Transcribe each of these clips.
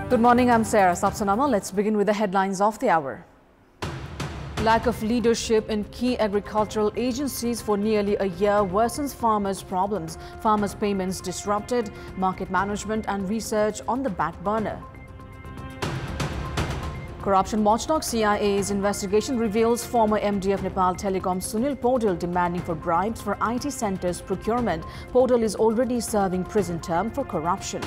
Good morning, I'm Sarah. Sapsanamma. Let's begin with the headlines of the hour. Lack of leadership in key agricultural agencies for nearly a year worsens farmers' problems. Farmers' payments disrupted, market management and research on the back burner. Corruption watchdog CIA's investigation reveals former MD of Nepal Telecom Sunil Podil demanding for bribes for IT centers procurement. Podil is already serving prison term for corruption.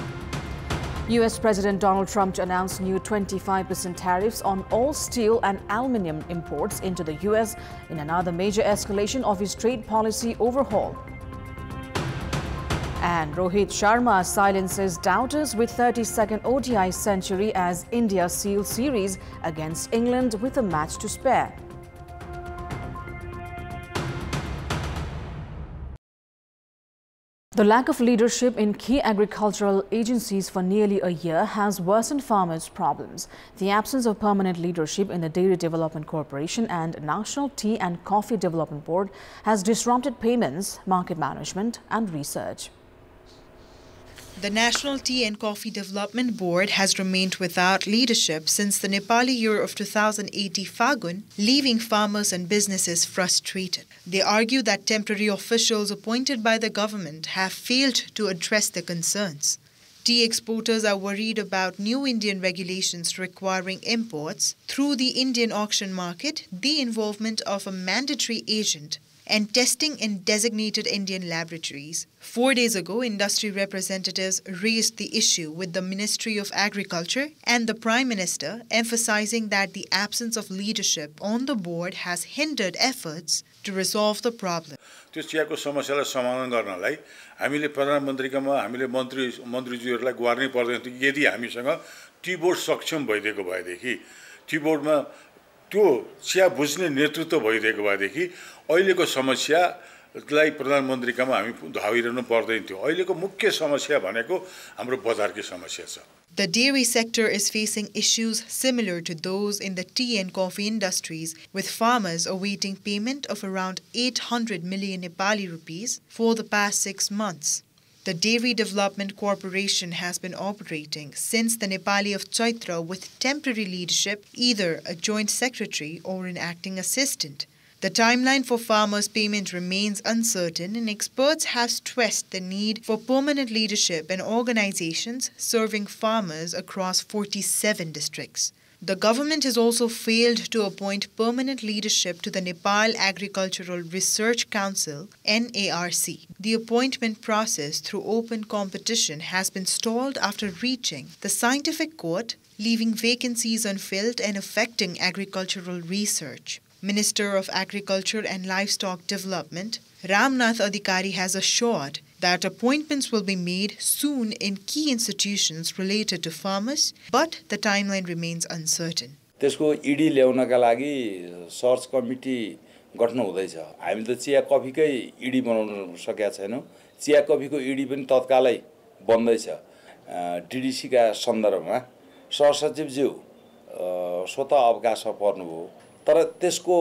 US President Donald Trump announced new 25% tariffs on all steel and aluminium imports into the US in another major escalation of his trade policy overhaul. And Rohit Sharma silences doubters with 32nd ODI century as India seals series against England with a match to spare. The lack of leadership in key agricultural agencies for nearly a year has worsened farmers' problems. The absence of permanent leadership in the Dairy Development Corporation and National Tea and Coffee Development Board has disrupted payments, market management and research. The National Tea and Coffee Development Board has remained without leadership since the Nepali year of 2080 Fagun, leaving farmers and businesses frustrated. They argue that temporary officials appointed by the government have failed to address their concerns. Tea exporters are worried about new Indian regulations requiring imports through the Indian auction market, the involvement of a mandatory agent, and testing in designated Indian laboratories. 4 days ago, industry representatives raised the issue with the Ministry of Agriculture and the Prime Minister, emphasizing that the absence of leadership on the board has hindered efforts to resolve the problem. त्यो चियाको समस्यालाई समाधान गर्नलाई हामीले प्रधानमन्त्रीकामा हामीले मन्त्रीज्यूहरूलाई गुहार्नै पर्दैन थियो यदि हामीसँग टी बोर्ड सक्षम भइदिएको भएदेखि टी बोर्डमा त्यो चिया बुझ्ने नेतृत्व भइदिएको भएदेखि अहिलेको समस्यालाई प्रधानमन्त्रीकामा हामी धाविरहनु पर्दैन थियो अहिलेको मुख्य समस्या भनेको हाम्रो बजारकै समस्या छ The dairy sector is facing issues similar to those in the tea and coffee industries, with farmers awaiting payment of around 800 million Nepali rupees for the past 6 months. The Dairy Development Corporation has been operating since the Nepali of Chaitra with temporary leadership, either a joint secretary or an acting assistant. The timeline for farmers' payment remains uncertain, and experts have stressed the need for permanent leadership in organizations serving farmers across 47 districts. The government has also failed to appoint permanent leadership to the Nepal Agricultural Research Council, NARC. The appointment process through open competition has been stalled after reaching the scientific court, leaving vacancies unfilled and affecting agricultural research. Minister of Agriculture and Livestock Development, Ramnath Adhikari, has assured that appointments will be made soon in key institutions related to farmers, but the timeline remains uncertain. त्यसको ED ल्याउनका लागि search committee गठन हुँदैछ हामी त chia कफीकै ED बनाउन सकेका छैनौं chia कफीको ED पनि तत्कालै बन्दैछ डीडीसी का सन्दर्भमा सहसचिवज्यू स्वतः अवकाशमा पर्नुभयो तर त्यसको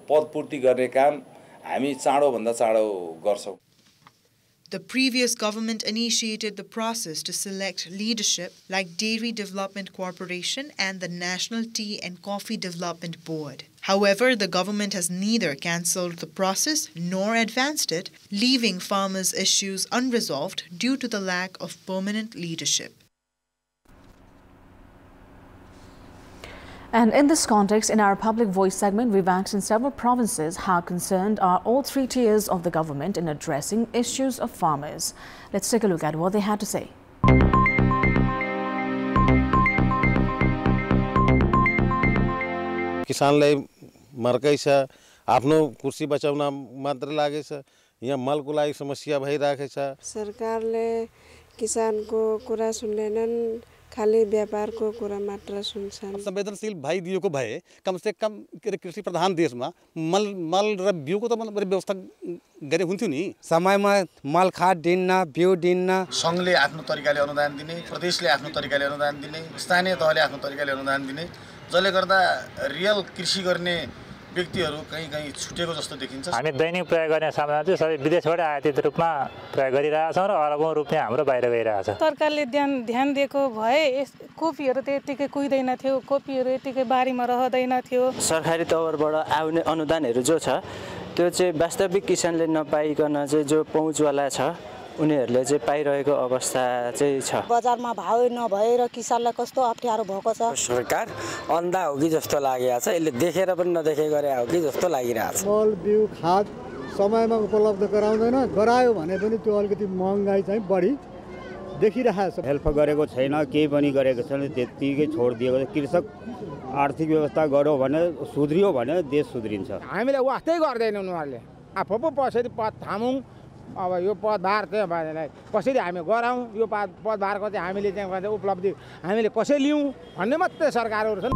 पदपूर्ति गर्ने काम हामी चाँडो भन्दा चाँडो गर्छौं The previous government initiated the process to select leadership like Dairy Development Corporation and the National Tea and Coffee Development Board. However, the government has neither cancelled the process nor advanced it, leaving farmers' issues unresolved due to the lack of permanent leadership. And in this context, in our Public Voice segment, we've asked in several provinces how concerned are all three tiers of the government in addressing issues of farmers. Let's take a look at what they had to say. किसानलाई मर्कै छ आफ्नो कुर्सी बचाउन मात्र लागेछ यहाँ मलको लागि समस्या भइराखेको छ सरकारले किसानको कुरा सुन्दैनन् खाली व्यापारको कुरा मात्र सुन्छन् संवेदनशील भाइ दिएको भए कम से कम कृषि प्रधान देशमा मल र बिउको त व्यवस्था गरे हुन्थ्यो नि समयमा मल खाद दिन्न बिउ दिन्न संघले आफ्नो तरिकाले अनुदान दिने प्रदेशले आफ्नो तरिकाले अनुदान दिने स्थानीय तहले आफ्नो तरिकाले अनुदान दिने जसले गर्दा रियल कृषि गर्ने व्यक्तिहरू कहीँ छुटेको जस्तो देखिन्छ। हामी दैनिक प्रयोग गर्ने सामान चाहिँ सबै विदेशबाट आयातित रूपमा प्रयोग गरिरहेछौँ र अरबौँ रुपियाँ हाम्रो बाहिर गइरहेछ। सरकारले ध्यान दिएको भए कोपीहरू त्यतिकै कुहिँदैन थियो, कोपीहरू यतिकै बारीमा रहँदैन थियो। सरकारी तौरबाट आउने अनुदानहरू जो छ त्यो चाहिँ वास्तविक किसानले नपाइकन चाहिँ जो पहुँचवाला छ उनीहरूले चाहिँ पाइरहेको अवस्था चाहिँ छ। बजारमा भाउ नभएर किसानलाई कस्तो अप्ठ्यारो भएको छ। सरकार अन्धा हो कि जस्तो लागेको छ, यसले देखेर पनि नदेखे गरे हो कि जस्तो लागिरहेछ। मल बिउ खाद समयमा उपलब्ध गराउँदैन, गरायो भने पनि त्यो अलिकति महँगाई चाहिँ बढी देखिरहेको छ। हेल्प गरेको छैन, केही पनि गरेको छैन, त्यतिकै छोडिदिएको छ। कृषक आर्थिक व्यवस्था गर्यो भने सुध्रियो भने देश सुध्रिन्छ। हामीले वास्तै गर्दैन उनीहरूले। आफू पो कसरी पद थामौँ, अब यो पदभार चाहिँ कसरी हामी गराउँ, यो पदभारको चाहिँ हामीले चाहिँ उपलब्धि हामीले कसरी लियौँ भन्ने मात्रै सरकारहरू छन्।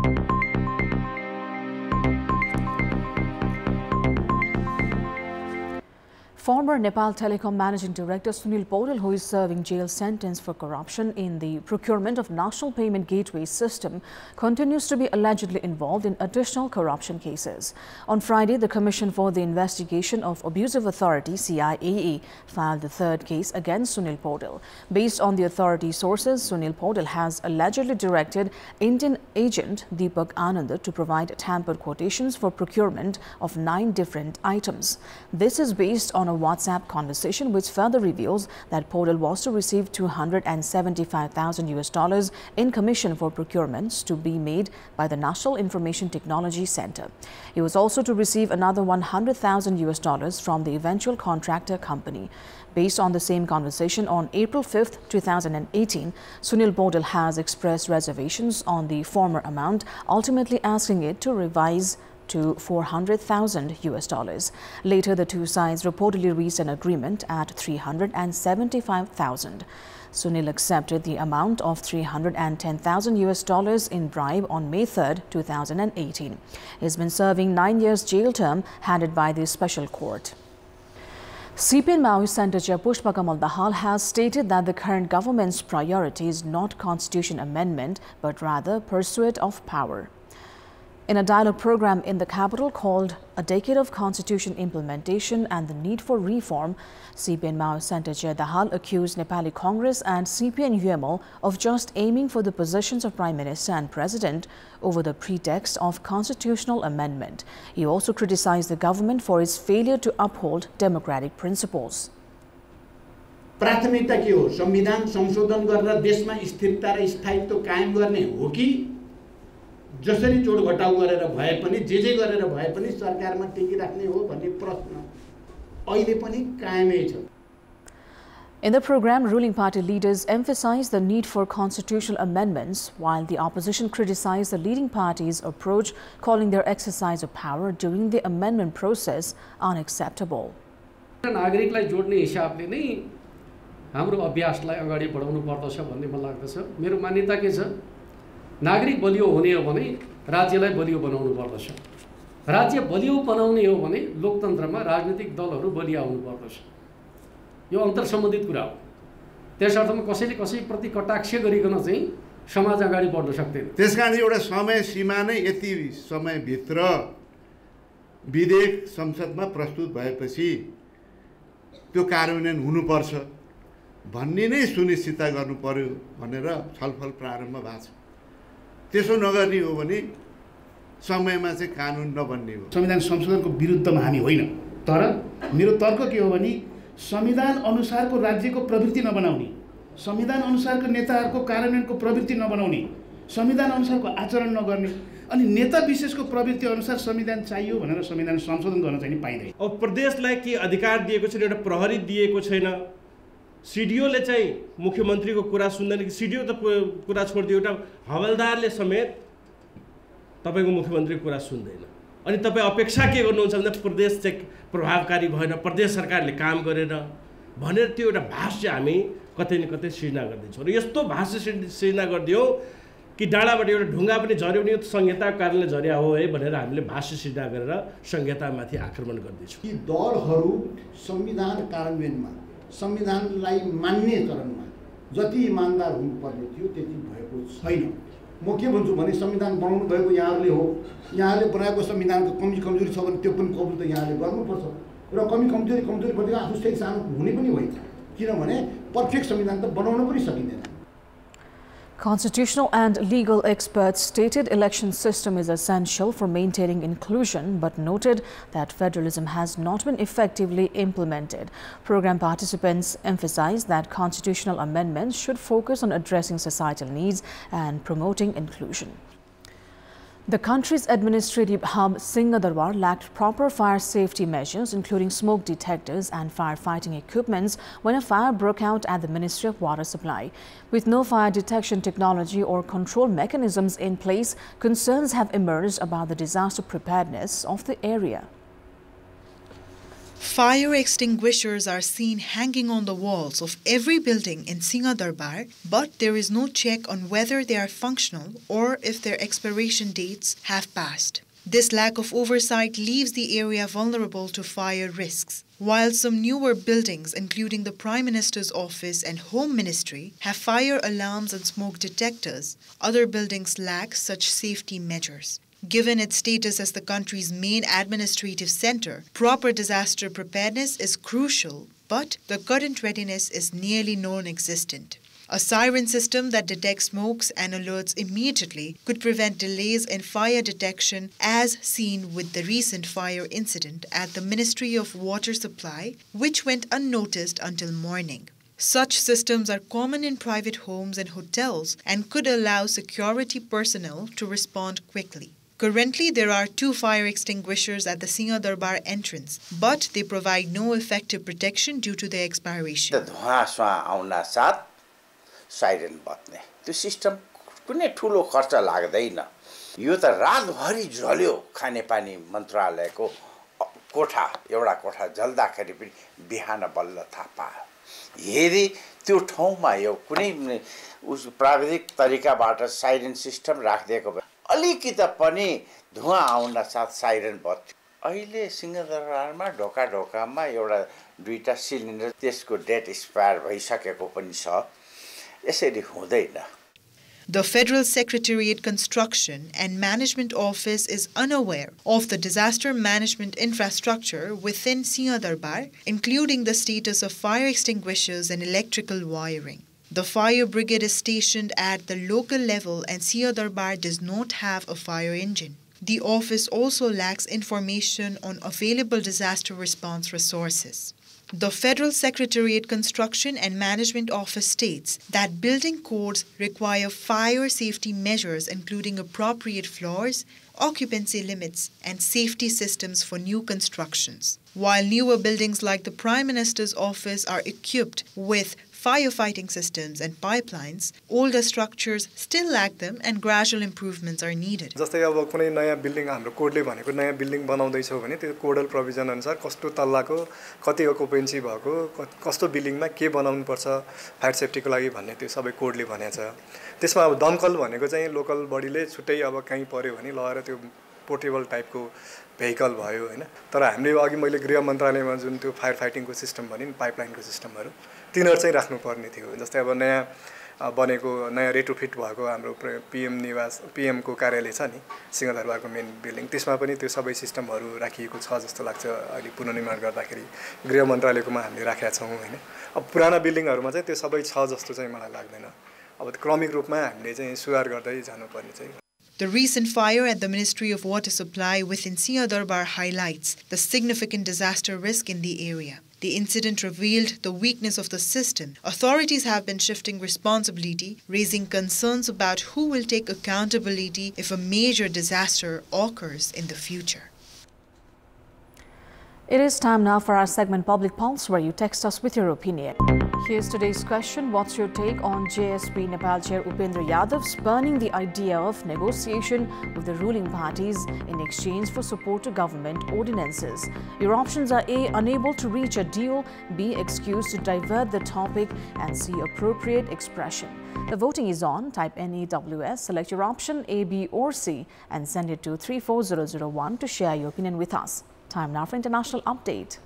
Former Nepal Telecom Managing Director Sunil Paudel, who is serving jail sentence for corruption in the procurement of National Payment Gateway System, continues to be allegedly involved in additional corruption cases. On Friday, the Commission for the Investigation of Abusive Authority, CIAA, filed the third case against Sunil Paudel. Based on the authority sources, Sunil Paudel has allegedly directed Indian agent Deepak Anand to provide tampered quotations for procurement of 9 different items. This is based on a WhatsApp conversation which further reveals that Paudel was to receive $275,000 in commission for procurements to be made by the National Information Technology Center. He was also to receive another $100,000 from the eventual contractor company. Based on the same conversation, on April 5, 2018, Sunil Paudel has expressed reservations on the former amount, ultimately asking it to revise to $400,000. Later, the two sides reportedly reached an agreement at $375,000. Sunil accepted the amount of $310,000 in bribe on May 3, 2018. He's been serving 9 years jail term handed by the special court. CPN Maoist Center Chair Pushpa Kamal Dahal has stated that the current government's priority is not constitution amendment, but rather pursuit of power. In a dialogue program in the capital called A Decade of Constitution Implementation and the Need for Reform, CPN Maoist Center Chair Dahal accused Nepali Congress and CPN UML of just aiming for the positions of Prime Minister and President over the pretext of constitutional amendment. He also criticized the government for its failure to uphold democratic principles. प्राथमिकता के हो? संविधान संशोधन गरेर देशमा स्थिरता र स्थायित्व कायम गर्ने हो कि जसरी जोड घटाउ गरेर भए पनि जे गरेर भए पनि सरकारमा टिकिराख्ने हो भन्ने प्रश्न अहिले पनि कायमै छ. In the program, ruling party leaders emphasized the need for constitutional amendments, while the opposition criticized the leading party's approach, calling their exercise of power during the amendment process unacceptable. नागरिकलाई जोड्ने हिसाबले नै हाम्रो अभ्यासलाई अगाडि बढाउनु पर्दछ भन्ने मलाई लाग्दछ. मेरो मान्यता के छ? नागरिक बलियो हुने हो भने राज्यलाई बलियो बनाउनु पर्दछ. राज्य बलियो बनाउने हो भने लोकतन्त्रमा राजनीतिक दलहरू बलिया हुनु पर्दछ. यो अन्तर्सम्बन्धित कुरा हो. त्यसर्थमा कसैले कसैप्रति कटाक्ष गरिकन चाहिँ समाज अगाडि बढ्न सक्दैन. त्यसकारण एउटा समय सीमा नै यति समयभित्र विधेयक संसदमा प्रस्तुत भएपछि त्यो कार्यान्वयन हुनुपर्छ भन्ने नै सुनिश्चित गर्नु पर्यो भनेर छलफल प्रारम्भ भएको छ. त्यसो नगर्ने हो भने समयमा चाहिँ कानुन नबन्ने हो. संविधान संशोधनको विरुद्धमा हामी होइन, तर मेरो तर्क के हो भने संविधान अनुसारको राज्यको प्रवृत्ति नबनाउने, संविधान अनुसारको नेताहरूको कार्यान्वयनको प्रवृत्ति नबनाउने, संविधान अनुसारको आचरण नगर्ने अनि नेता विशेषको प्रवृत्ति अनुसार संविधान चाहियो भनेर संविधान संशोधन गर्न चाहिँ पाइँदैन. अब प्रदेशलाई के अधिकार दिएको छैन, एउटा प्रहरी दिएको छैन. सिडिओले चाहिँ मुख्यमन्त्रीको कुरा सुन्दैन कि सिडिओ त कुरा छोडिदियो, एउटा हवलदारले समेत तपाईको मुख्यमन्त्रीको कुरा सुन्दैन. अनि तपाईँ अपेक्षा के गर्नुहुन्छ भन्दा प्रदेश चाहिँ प्रभावकारी भएन, प्रदेश सरकारले काम गरेन भनेर त्यो एउटा भाष्य हामी कतै न कतै सृजना गर्दैछौँ. र यस्तो भाष्य सृजना गरिदियो कि डाँडाबाट एउटा ढुङ्गा पनि झऱ्यो भने यो संहिताको कारणले झर्या हो है भनेर हामीले भाष्य सृजना गरेर संहितामाथि आक्रमण गर्दैछौँ. यी दलहरू संविधान कार्यान्वयनमा, संविधानलाई मान्ने चरणमा जति इमानदार हुनुपर्ने थियो त्यति भएको छैन. म के भन्छु भने संविधान बनाउनु भएको यहाँहरूले हो, यहाँले बनाएको संविधानको कमजोरी छ भने त्यो पनि कबुल त यहाँले गर्नुपर्छ र कमजोरी भनेको आफू चाहिँ सानो हुने पनि होइन, किनभने पर्फेक्ट संविधान त बनाउन पनि सकिँदैन। Constitutional and legal experts stated election system is essential for maintaining inclusion, but noted that federalism has not been effectively implemented. Program participants emphasized that constitutional amendments should focus on addressing societal needs and promoting inclusion. The country's administrative hub, Singadarbar, lacked proper fire safety measures, including smoke detectors and firefighting equipment, when a fire broke out at the Ministry of Water Supply. With no fire detection technology or control mechanisms in place, concerns have emerged about the disaster preparedness of the area. Fire extinguishers are seen hanging on the walls of every building in Singadarbar, but there is no check on whether they are functional or if their expiration dates have passed. This lack of oversight leaves the area vulnerable to fire risks. While some newer buildings, including the Prime Minister's office and Home Ministry, have fire alarms and smoke detectors, other buildings lack such safety measures. Given its status as the country's main administrative center, proper disaster preparedness is crucial, but the current readiness is nearly non-existent. A siren system that detects smokes and alerts immediately could prevent delays in fire detection, as seen with the recent fire incident at the Ministry of Water Supply, which went unnoticed until morning. Such systems are common in private homes and hotels and could allow security personnel to respond quickly. Currently, there are 2 fire extinguishers at the Singadarbar entrance, but they provide no effective protection due to their expiration. Siren बत्ने त्यो system कुनै ठुलो खर्च लाग्दैन। यो त रातभरि जल्यो खानेपानी मन्त्रालयको कोठा, एउटा कोठा जल्दाखेरि पनि बिहान बल्ल थाहा पायो। यदि त्यो ठाउँमा यो कुनै उस प्राविधिक तरिकाबाट साइरन सिस्टम राखिदिएको भए अलिकति पनि धुवा आउन साथ साइरन बत्थ्यो। अहिले सिंहदरबारमा ढोका-ढोकामा एउटा 2टा सिलिन्डर त्यसको डेट एक्सपायर भइसकेको पनि छ। यसरी हुँदैन। The Federal Secretariat Construction and Management Office is unaware of the disaster management infrastructure within Singadarbar, including the status of fire extinguishers and electrical wiring. The fire brigade is stationed at the local level and Singadarbar does not have a fire engine. The office also lacks information on available disaster response resources. The Federal Secretariat Construction and Management Office states that building codes require fire safety measures including appropriate floors, occupancy limits, and safety systems for new constructions. While newer buildings like the Prime Minister's office are equipped with firefighting systems and pipelines, older structures still lack them and gradual improvements are needed. जस्तै अब कुनै नयाँ building हाम्रो कोडले भनेको नयाँ building बनाउँदै छौ भने त्यो कोडल प्रोभिजन अनुसार कस्तो तल्लाको कति अकुपेन्सी भएको कस्तो बिल्डिङमा के बनाउनु पर्छ फायर सेफ्टीको लागि भन्ने त्यो सबै कोडले भनेको छ। त्यसमा अब दमकल भनेको चाहिँ लोकल बडीले छुट्टै अब कहीँ पर्यो भने लगाएर त्यो पोर्टेबल टाइपको भेहिकल भयो हैन। तर हामीले अघि मैले गृह मन्त्रालयमा जुन त्यो फायर फाइटिङको सिस्टम भने पाइपलाइनको सिस्टमहरु तिनीहरु चाहिँ राख्नु पर्ने थियो। जस्तै अब नयाँ बनेको नयाँ रेट्रोफिट भएको हाम्रो पीएम निवास पीएम को कार्यालय छ नि सिंहदरबारको मेन बिल्डिङ त्यसमा पनि त्यो सबै सिस्टमहरु राखिएको छ जस्तो लाग्छ। अहिले पुनर्निर्माण गर्दाखेरि गृह मन्त्रालयकोमा हामीले राखेका छौं हैन। अब पुराना बिल्डिङहरुमा चाहिँ त्यो सबै छ जस्तो चाहिँ मलाई लाग्दैन। अब क्रमिक रूपमा हामीले चाहिँ सुधार गर्दै जानुपर्ने चाहिँ। The recent fire at the Ministry of Water Supply within Singadarbar highlights the significant disaster risk in the area. The incident revealed the weakness of the system. Authorities have been shifting responsibility, raising concerns about who will take accountability if a major disaster occurs in the future. It is time now for our segment Public Pulse, where you text us with your opinion. Here's today's question. What's your take on JSP Nepal Chair Upendra Yadav spurning the idea of negotiation with the ruling parties in exchange for support to government ordinances? Your options are A, unable to reach a deal, B, excuse to divert the topic, and C, appropriate expression. The voting is on. Type NAWS, select your option A, B or C and send it to 34001 to share your opinion with us. Time now for international update.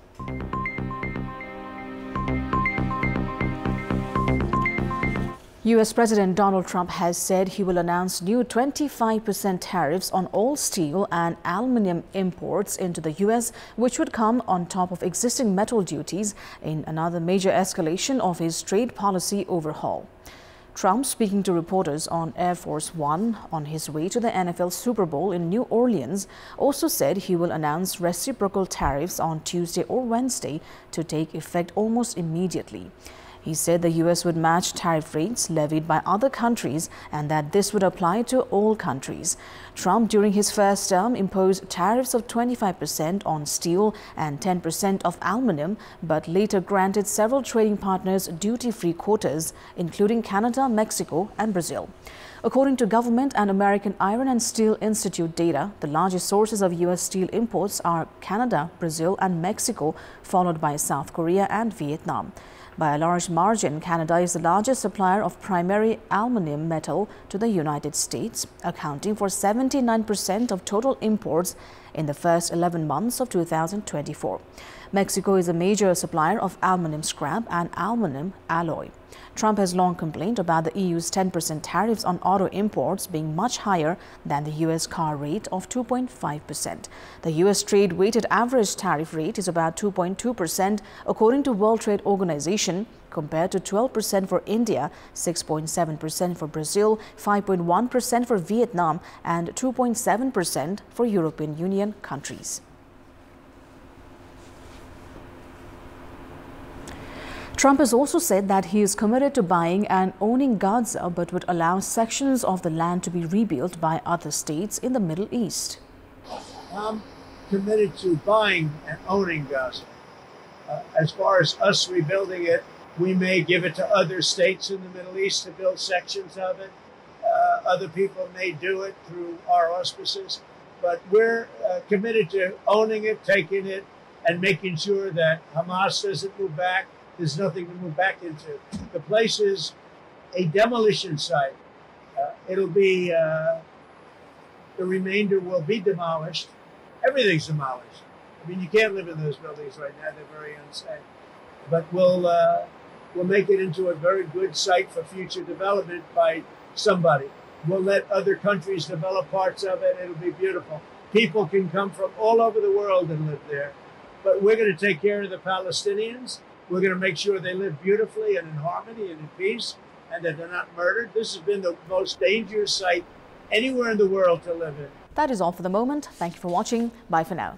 U.S. President Donald Trump has said he will announce new 25% tariffs on all steel and aluminum imports into the U.S., which would come on top of existing metal duties in another major escalation of his trade policy overhaul. Trump, speaking to reporters on Air Force One on his way to the NFL Super Bowl in New Orleans, also said he will announce reciprocal tariffs on Tuesday or Wednesday to take effect almost immediately. He said the U.S. would match tariff rates levied by other countries and that this would apply to all countries. Trump, during his first term, imposed tariffs of 25% on steel and 10% of aluminum, but later granted several trading partners duty-free quotas, including Canada, Mexico, and Brazil. According to Government and American Iron and Steel Institute data, the largest sources of U.S. steel imports are Canada, Brazil, and Mexico, followed by South Korea and Vietnam. By a large margin, Canada is the largest supplier of primary aluminum metal to the United States, accounting for 79% of total imports in the first 11 months of 2024. Mexico is a major supplier of aluminum scrap and aluminum alloy. Trump has long complained about the EU's 10% tariffs on auto imports being much higher than the U.S. car rate of 2.5%. The U.S. trade-weighted average tariff rate is about 2.2%, according to World Trade Organization, compared to 12% for India, 6.7% for Brazil, 5.1% for Vietnam, and 2.7% for European Union countries. Trump has also said that he is committed to buying and owning Gaza, but would allow sections of the land to be rebuilt by other states in the Middle East. I'm committed to buying and owning Gaza. As far as us rebuilding it, we may give it to other states in the Middle East to build sections of it. Other people may do it through our auspices, but we're committed to owning it, taking it, and making sure that Hamas doesn't move back. There's nothing to move back into. The place is a demolition site. It'll be, the remainder will be demolished. Everything's demolished. I mean, you can't live in those buildings right now. They're very unsafe. But we'll make it into a very good site for future development by somebody. We'll let other countries develop parts of it. It'll be beautiful. People can come from all over the world and live there. But we're going to take care of the Palestinians. We're going to make sure they live beautifully and in harmony and in peace, and that they're not murdered. This has been the most dangerous site anywhere in the world to live in. That is all for the moment. Thank you for watching. Bye for now.